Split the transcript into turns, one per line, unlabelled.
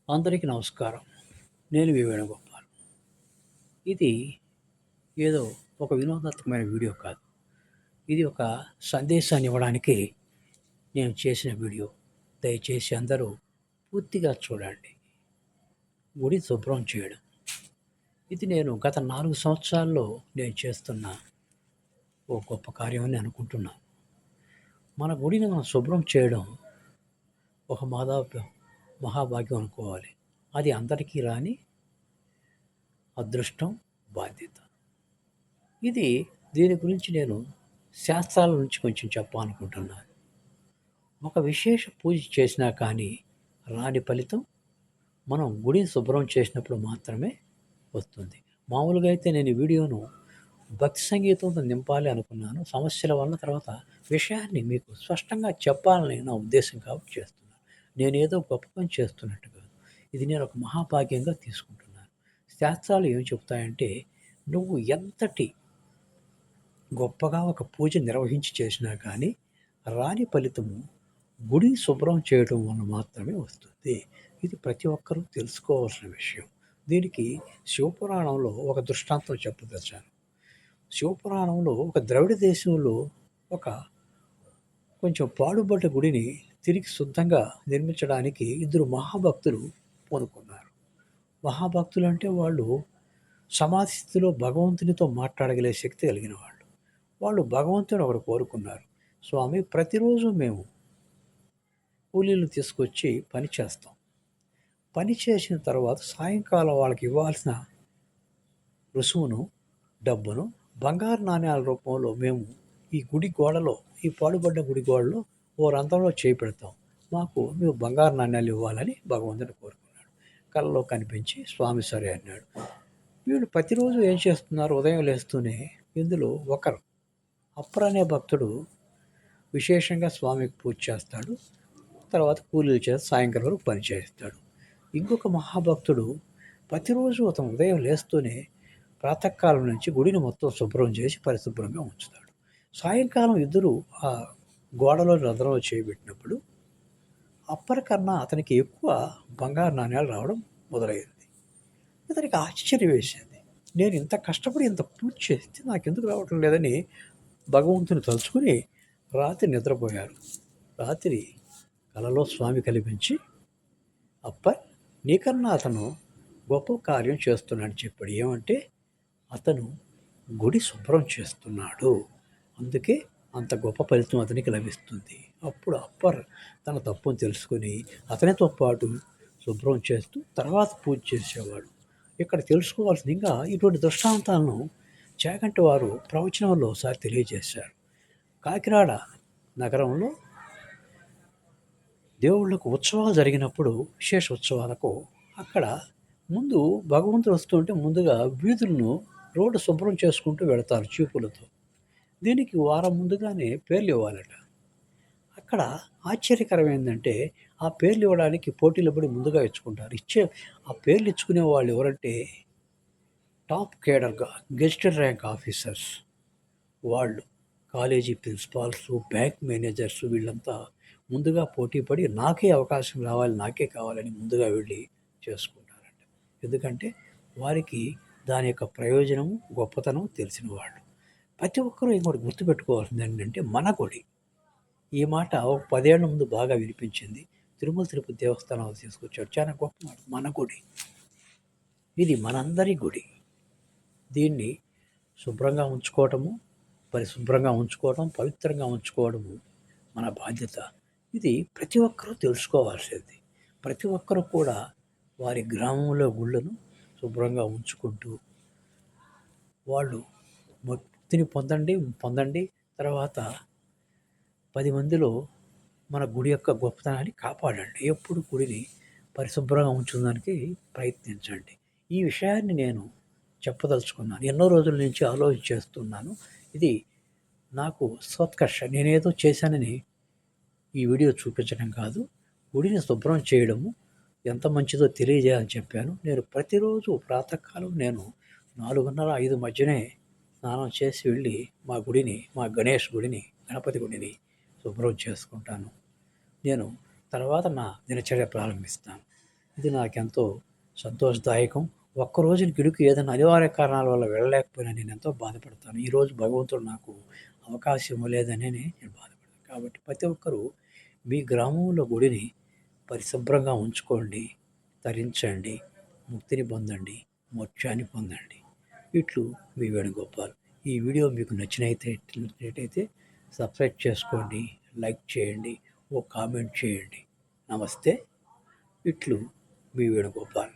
అందరికీ నమస్కారం. నేను మీ వేణుగోపాల్. ఇది ఏదో ఒక వినోదాత్మకమైన వీడియో కాదు. ఇది ఒక సందేశాన్ని ఇవ్వడానికి నేను చేసిన వీడియో. దయచేసి అందరూ పూర్తిగా చూడండి. గుడి శుభ్రం చేయడం. ఇది నేను గత 4 సంవత్సరాల్లో నేను చేస్తున్న ఓ గొప్ప కార్యం అని అనుకుంటున్నాను. మన గుడిని మనం శుభ్రం చేయడం ఒక మహాభాగ్యం అనుకోవాలి. అది అందరికీ రాని అదృష్టం, బాధ్యత. ఇది దీని గురించి నేను శాస్త్రాల నుంచి కొంచెం చెప్పాలనుకుంటున్నాను. ఒక విశేష పూజ చేసినా కానీ రాని ఫలితం మనం గుడిని శుభ్రం చేసినప్పుడు మాత్రమే వస్తుంది. మామూలుగా అయితే నేను ఈ వీడియోను భక్తి సంగీతంతో నింపాలి అనుకున్నాను. సమస్యల వల్ల తర్వాత విషయాన్ని మీకు స్పష్టంగా చెప్పాలని నా ఉద్దేశం కాబట్టి చేస్తున్నాను. నేనేదో గొప్ప పని చేస్తున్నట్టు కాదు. ఇది నేను ఒక మహాభాగ్యంగా తీసుకుంటున్నాను. శాస్త్రాలు ఏమి చెప్తాయంటే నువ్వు ఎంతటి గొప్పగా ఒక పూజ నిర్వహించి చేసినా కానీ రాని ఫలితము గుడిని శుభ్రం చేయడం వల్ల మాత్రమే వస్తుంది. ఇది ప్రతి ఒక్కరూ తెలుసుకోవాల్సిన విషయం. దీనికి శివపురాణంలో ఒక దృష్టాంతం చెప్పదలిచాను. శివపురాణంలో ఒక ద్రవిడ దేశంలో ఒక కొంచెం పాడుబడ్డ గుడిని తిరిగి శుద్ధంగా నిర్మించడానికి ఇద్దరు మహాభక్తులు పూనుకున్నారు. మహాభక్తులు అంటే వాళ్ళు సమాధి స్థితిలో భగవంతునితో మాట్లాడగలిగే శక్తి కలిగిన వాళ్ళు. వాళ్ళు భగవంతుని ఒకడు కోరుకున్నారు. స్వామి, ప్రతిరోజు మేము కూలీలు తీసుకొచ్చి పని చేస్తాం. పని చేసిన తర్వాత సాయంకాలం వాళ్ళకి ఇవ్వాల్సిన రుసుమును, డబ్బును బంగారు నాణ్యాల రూపంలో మేము ఈ గుడి గోడలో, ఈ పాడుబడ్డ గుడి గోడలో ఓ రంధ్రంలో చేయి పెడతాం. మాకు మేము బంగారు నాణ్యాలు ఇవ్వాలని భగవంతుని కోరుకున్నాడు. కలలో కనిపించి స్వామి సరే అన్నాడు. వీళ్ళు ప్రతిరోజు ఏం చేస్తున్నారు? ఉదయం లేస్తూనే ఇందులో ఒకరు అప్పర్ అనే భక్తుడు విశేషంగా స్వామికి పూజ చేస్తాడు. తర్వాత కూలీలు చేసి సాయంకాలం వరకు పని చేస్తాడు. ఇంకొక మహాభక్తుడు ప్రతిరోజు అతను ఉదయం లేస్తూనే ప్రాతకాలం నుంచి గుడిని మొత్తం శుభ్రం చేసి పరిశుభ్రంగా ఉంచుతాడు. సాయంకాలం ఇద్దరు ఆ గోడలో రంధ్రంలో చేయబెట్టినప్పుడు అప్పర్ కన్నా అతనికి ఎక్కువ బంగారు నాణ్యాలు రావడం మొదలైంది. ఇతనికి ఆశ్చర్యం వేసింది. నేను ఇంత కష్టపడి ఇంత పూజ చేస్తే నాకెందుకు రావటం లేదని భగవంతుని తలుచుకుని రాత్రి నిద్రపోయారు. రాత్రి కలలో స్వామి కనిపించి, అప్పర్, నీకన్నా అతను గొప్ప కార్యం చేస్తున్నాడని చెప్పాడు. ఏమంటే అతను గుడి శుభ్రం చేస్తున్నాడు, అందుకే అంత గొప్ప ఫలితం అతనికి లభిస్తుంది. అప్పుడు అప్పర్ తన తప్పును తెలుసుకొని అతనితో పాటు శుభ్రం చేస్తూ తర్వాత పూజ చేసేవాడు. ఇక్కడ తెలుసుకోవాల్సింది, ఇంకా ఇటువంటి దృష్టాంతాలను చాగంటి వారు ప్రవచనంలో ఒకసారి తెలియజేశారు. కాకినాడ నగరంలో దేవుళ్ళకు ఉత్సవాలు జరిగినప్పుడు, విశేష ఉత్సవాలకు అక్కడ ముందు భగవంతుడు వస్తుంటే ముందుగా వీధులను రోడ్డు శుభ్రం చేసుకుంటూ వెళతారు చీపులతో. దీనికి వారం ముందుగానే పేర్లు ఇవ్వాలట. అక్కడ ఆశ్చర్యకరం ఏంటంటే ఆ పేర్లు ఇవ్వడానికి పోటీలు పడి ముందుగా ఇచ్చుకుంటారు. ఆ పేర్లు ఇచ్చుకునే వాళ్ళు ఎవరంటే టాప్ కేడర్గా గెజిటెడ్ ర్యాంక్ ఆఫీసర్స్ వాళ్ళు, కాలేజీ ప్రిన్సిపాల్స్, బ్యాంక్ మేనేజర్స్ వీళ్ళంతా ముందుగా పోటీ పడి నాకే అవకాశం రావాలి, నాకే కావాలని ముందుగా వెళ్ళి చేసుకుంటారంట. ఎందుకంటే వారికి దాని యొక్క ప్రయోజనము, గొప్పతనం తెలిసిన వాళ్ళు. ప్రతి ఒక్కరూ ఇంకోటి గుర్తుపెట్టుకోవాల్సింది ఏంటంటే మన గుడి. ఈ మాట ఒక 10 ఏళ్ల ముందు బాగా వినిపించింది. తిరుమల తిరుపతి దేవస్థానాలు తీసుకొచ్చాడు. చాలా గొప్ప మాట. మన గుడి, ఇది మనందరి గుడి. దీన్ని శుభ్రంగా ఉంచుకోవటము, పరిశుభ్రంగా ఉంచుకోవడం, పవిత్రంగా ఉంచుకోవడము మన బాధ్యత. ఇది ప్రతి ఒక్కరూ తెలుసుకోవాల్సింది. ప్రతి ఒక్కరూ కూడా వారి గ్రామంలో గుళ్ళను శుభ్రంగా ఉంచుకుంటూ వాళ్ళు ముక్తిని పొందండి. తర్వాత 10 మందిలో మన గుడి యొక్క గొప్పతనాన్ని కాపాడండి. ఎప్పుడు గుడిని పరిశుభ్రంగా ఉంచడానికి ప్రయత్నించండి. ఈ విషయాన్ని నేను చెప్పదలుచుకున్నాను. ఎన్నో రోజుల నుంచి ఆలోచించేస్తున్నాను. ఇది నాకు సోత్కర్ష. నేనేదో చేశానని ఈ వీడియో చూపించడం కాదు, గుడిని శుభ్రం చేయడము ఎంత మంచిదో తెలియజేయాలని చెప్పాను. నేను ప్రతిరోజు ప్రాతకాలం నేను 4:30, 5 మధ్యనే స్నానం చేసి వెళ్ళి మా గుడిని, మా గణేష్ గుడిని, గణపతి గుడిని శుభ్రం చేసుకుంటాను. నేను తర్వాత నా దినచర్య ప్రారంభిస్తాను. ఇది నాకెంతో సంతోషదాయకం. ఒక్కరోజున గిడుకు ఏదైనా అనివార్య కారణాల వల్ల వెళ్ళలేకపోయినా నేనెంతో బాధపడతాను. ఈరోజు భగవంతుడు నాకు అవకాశం ఇవ్వలేదనే నేను బాధపడతాను. కాబట్టి ప్రతి ఒక్కరూ మీ గ్రామంలో గుడిని పరిశుభ్రంగా ఉంచుకోండి, తరించండి, ముక్తిని పొందండి, మోక్షాన్ని పొందండి. ఇట్లు మీ వేణుగోపాల్. ఈ వీడియో మీకు నచ్చినట్టయితే సబ్స్క్రైబ్ చేసుకోండి, లైక్ చేయండి, ఓ కామెంట్ చేయండి. నమస్తే. ఇట్లు మీ వేణుగోపాల్.